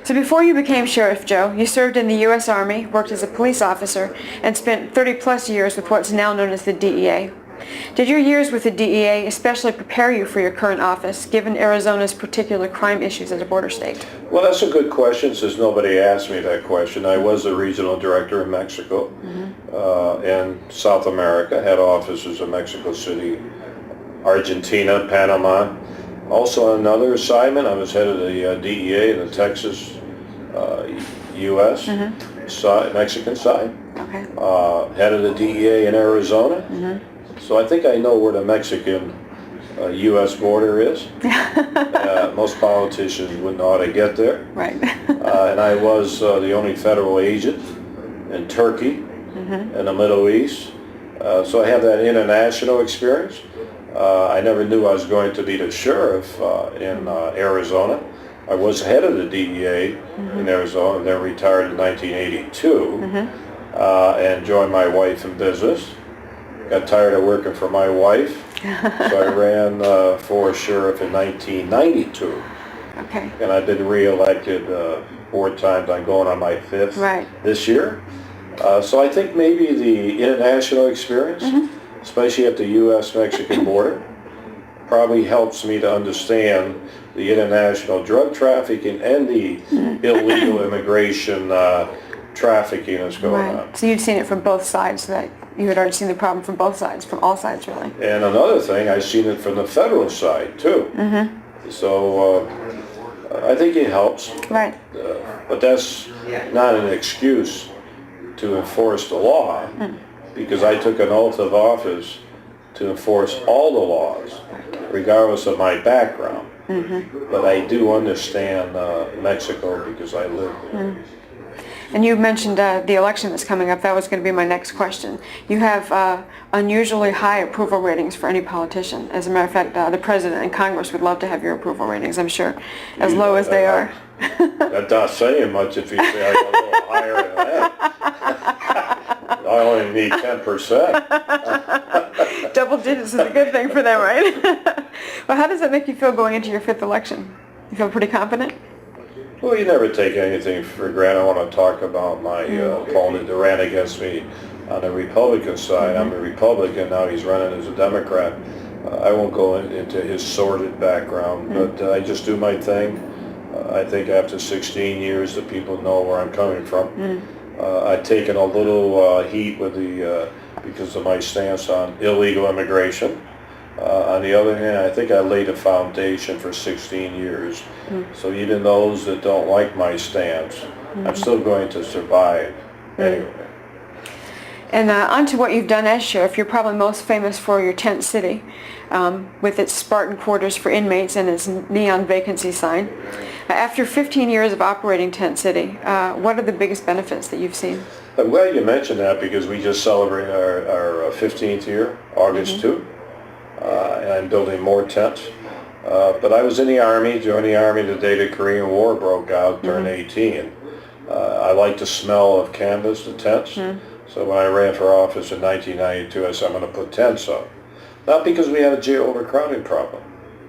So before you became Sheriff Joe, you served in the U.S. Army, worked as a police officer, and spent 30-plus years with what's now known as the DEA. Did your years with the DEA especially prepare you for your current office, given Arizona's particular crime issues as a border state? Well, that's a good question, since nobody asked me that question. I was the regional director in Mexico and South America, had offices in Mexico City, Argentina, Panama. Also, another assignment, I was head of the DEA in the Texas, U.S. side, Mexican side. Okay. Head of the DEA in Arizona. So I think I know where the Mexican U.S. border is. Most politicians wouldn't know how to get there. Right. And I was the only federal agent in Turkey and the Middle East. So I have that international experience. I never knew I was going to be the sheriff in Arizona. I was head of the DEA in Arizona, then retired in 1982 and joined my wife in business. Got tired of working for my wife, so I ran for sheriff in 1992. Okay. And I've been re-elected 4 times. I'm going on my 5th this year. So I think maybe the international experience, especially at the U.S.-Mexican border, probably helps me to understand the international drug trafficking and the illegal immigration trafficking that's going on. So you'd seen it from both sides, so that you had already seen the problem from both sides, from all sides, really. And another thing, I've seen it from the federal side, too. So I think it helps. Right. But that's not an excuse to enforce the law, because I took an oath of office to enforce all the laws, regardless of my background. But I do understand Mexico because I live there. And you mentioned the election that's coming up. That was going to be my next question. You have unusually high approval ratings for any politician. As a matter of fact, the President and Congress would love to have your approval ratings, I'm sure, as low as they are. That's not saying much if you say I got a little higher than that. I only need 10%. Double digits is a good thing for them, right? Well, how does that make you feel going into your 5th election? You feel pretty confident? Well, you never take anything for granted. I want to talk about my opponent that ran against me on the Republican side. I'm a Republican, now he's running as a Democrat. I won't go into his sordid background, but I just do my thing. I think after 16 years, the people know where I'm coming from. I've taken a little heat with because of my stance on illegal immigration. On the other hand, I think I laid a foundation for 16 years. So even those that don't like my stance, I'm still going to survive anyway. And on to what you've done as sheriff. You're probably most famous for your tent city, with its Spartan quarters for inmates and its neon vacancy sign. After 15 years of operating Tent City, what are the biggest benefits that you've seen? I'm glad you mentioned that, because we just celebrated our 15th year, August 2. And I'm building more tents. But I was in the Army, joined the Army the day the Korean War broke out, turned 18. I like the smell of canvas, the tents. So when I ran for office in 1992, I said, I'm going to put tents up. Not because we had a jail overcrowding problem,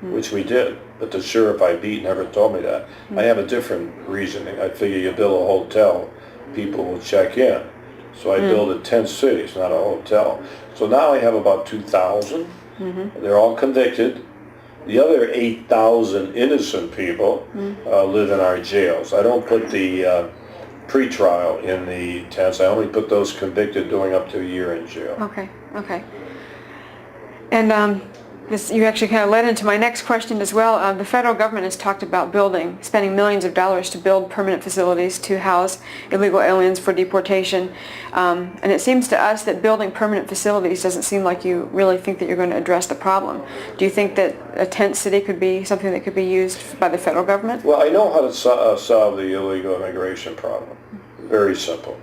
which we did, but the sheriff I beat never told me that. I have a different reasoning. I figure you build a hotel, people will check in. So I build a tent city, it's not a hotel. So now I have about 2,000. They're all convicted. The other 8,000 innocent people live in our jails. I don't put the pre-trial in the tents. I only put those convicted doing up to a year in jail. Okay, okay. And you actually kind of led into my next question as well. The federal government has talked about spending millions of dollars to build permanent facilities to house illegal aliens for deportation. And it seems to us that building permanent facilities doesn't seem like you really think that you're going to address the problem. Do you think that a tent city could be something that could be used by the federal government? Well, I know how to solve the illegal immigration problem. Very simple.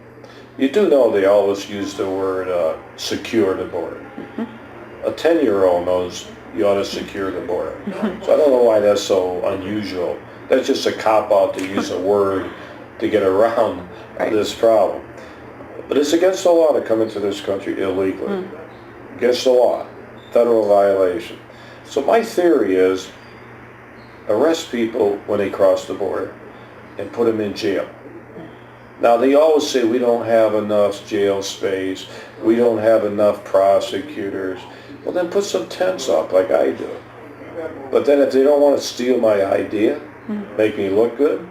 You do know they always use the word secure the border. A 10-year-old knows you ought to secure the border. So I don't know why that's so unusual. That's just a cop-out to use a word to get around this problem. But it's against the law to come into this country illegally. Against the law. Federal violation. So my theory is, arrest people when they cross the border. and put them in jail. Now, they always say we don't have enough jail space, we don't have enough prosecutors. Well, then put some tents up like I do. But then if they don't want to steal my idea, make me look good,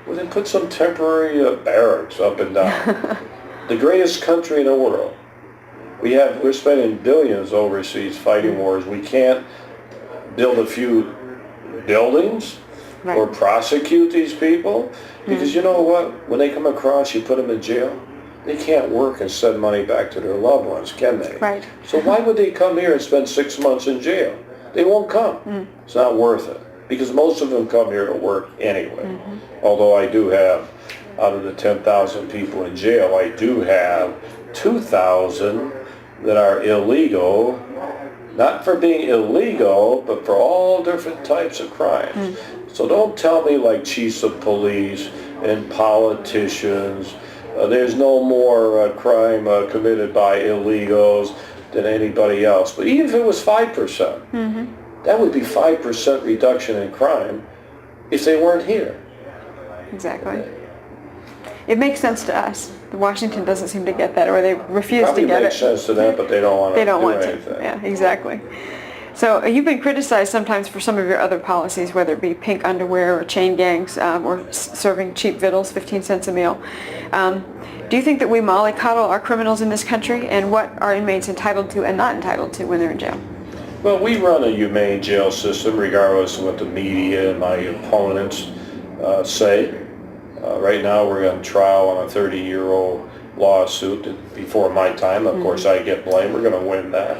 well, then put some temporary barracks up and down. The greatest country in the world. We're spending billions overseas fighting wars. We can't build a few buildings or prosecute these people, because you know what? When they come across, you put them in jail, they can't work and send money back to their loved ones, can they? Right. So why would they come here and spend 6 months in jail? They won't come. It's not worth it, because most of them come here to work anyway. Although I do have, out of the 10,000 people in jail, I do have 2,000 that are illegal, not for being illegal, but for all different types of crimes. So don't tell me like chiefs of police and politicians, there's no more crime committed by illegals than anybody else. But even if it was 5%, that would be 5% reduction in crime if they weren't here. Exactly. It makes sense to us. Washington doesn't seem to get that, or they refuse Probably to get it. makes sense to them, but they don't want to do anything. Yeah, exactly. So you've been criticized sometimes for some of your other policies, whether it be pink underwear or chain gangs or serving cheap victuals, 15 cents a meal. Do you think that we mollycoddle our criminals in this country, and what are inmates entitled to and not entitled to when they're in jail? Well, we run a humane jail system regardless of what the media and my opponents say. Right now we're on trial on a 30-year-old lawsuit before my time. Of course, I get blamed. We're going to win that.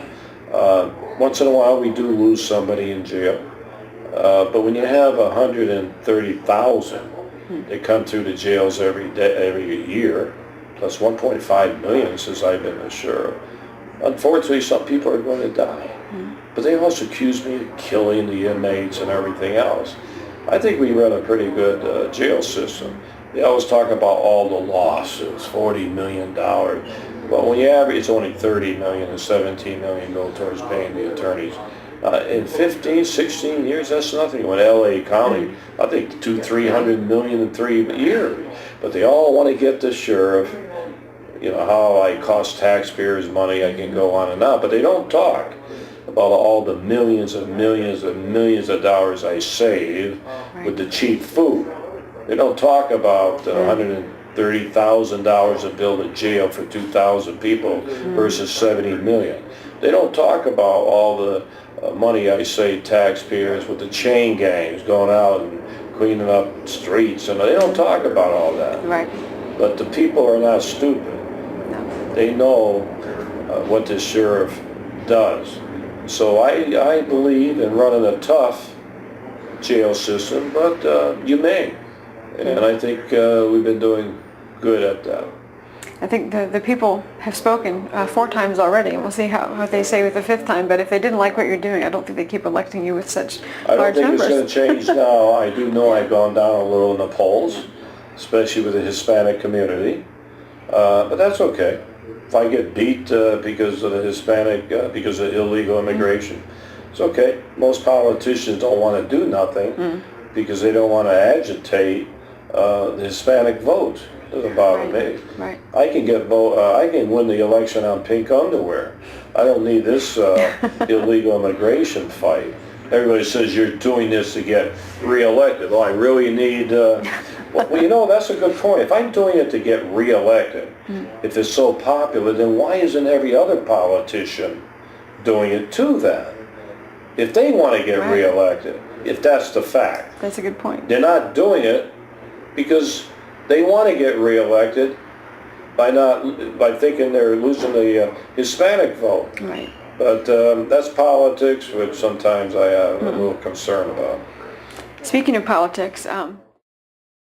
Once in a while we do lose somebody in jail. But when you have 130,000 that come through the jails every year, plus 1.5 million since I've been the sheriff, unfortunately some people are going to die. But they also accuse me of killing the inmates and everything else. I think we run a pretty good jail system. They always talk about all the lawsuits, $40 million. Well, when you average, it's only $30 million and $17 million go towards paying the attorneys. In 15, 16 years, that's nothing. When LA County, I think $200-300 million in 3 years. But they all want to get the sheriff, you know, how I cost taxpayers money, I can go on and on. But they don't talk about all the millions and millions and millions of dollars I save with the cheap food. They don't talk about $130,000 to build a jail for 2,000 people versus 70 million. They don't talk about all the money I save taxpayers with the chain gangs going out and cleaning up streets, and they don't talk about all that. Right. But the people are not stupid. No. They know what this sheriff does. So I believe in running a tough jail system, but humane. And I think we've been doing good at that. I think the people have spoken 4 times already, and we'll see what they say with the 5th time. But if they didn't like what you're doing, I don't think they keep electing you with such large numbers. I don't think it's going to change now. I do know I've gone down a little in the polls, especially with the Hispanic community. But that's okay. If I get beat because of the Hispanic, because of illegal immigration, it's okay. Most politicians don't want to do nothing because they don't want to agitate the Hispanic vote. Doesn't bother me. Right. I can I can win the election on pink underwear. I don't need this illegal immigration fight. Everybody says you're doing this to get reelected. Well, I really need. Well, you know, that's a good point. If I'm doing it to get reelected, if it's so popular, then why isn't every other politician doing it too then? If they want to get reelected, if that's the fact. That's a good point. They're not doing it because they want to get reelected by thinking they're losing the Hispanic vote. Right. But that's politics, which sometimes I have a little concern about. Speaking of politics,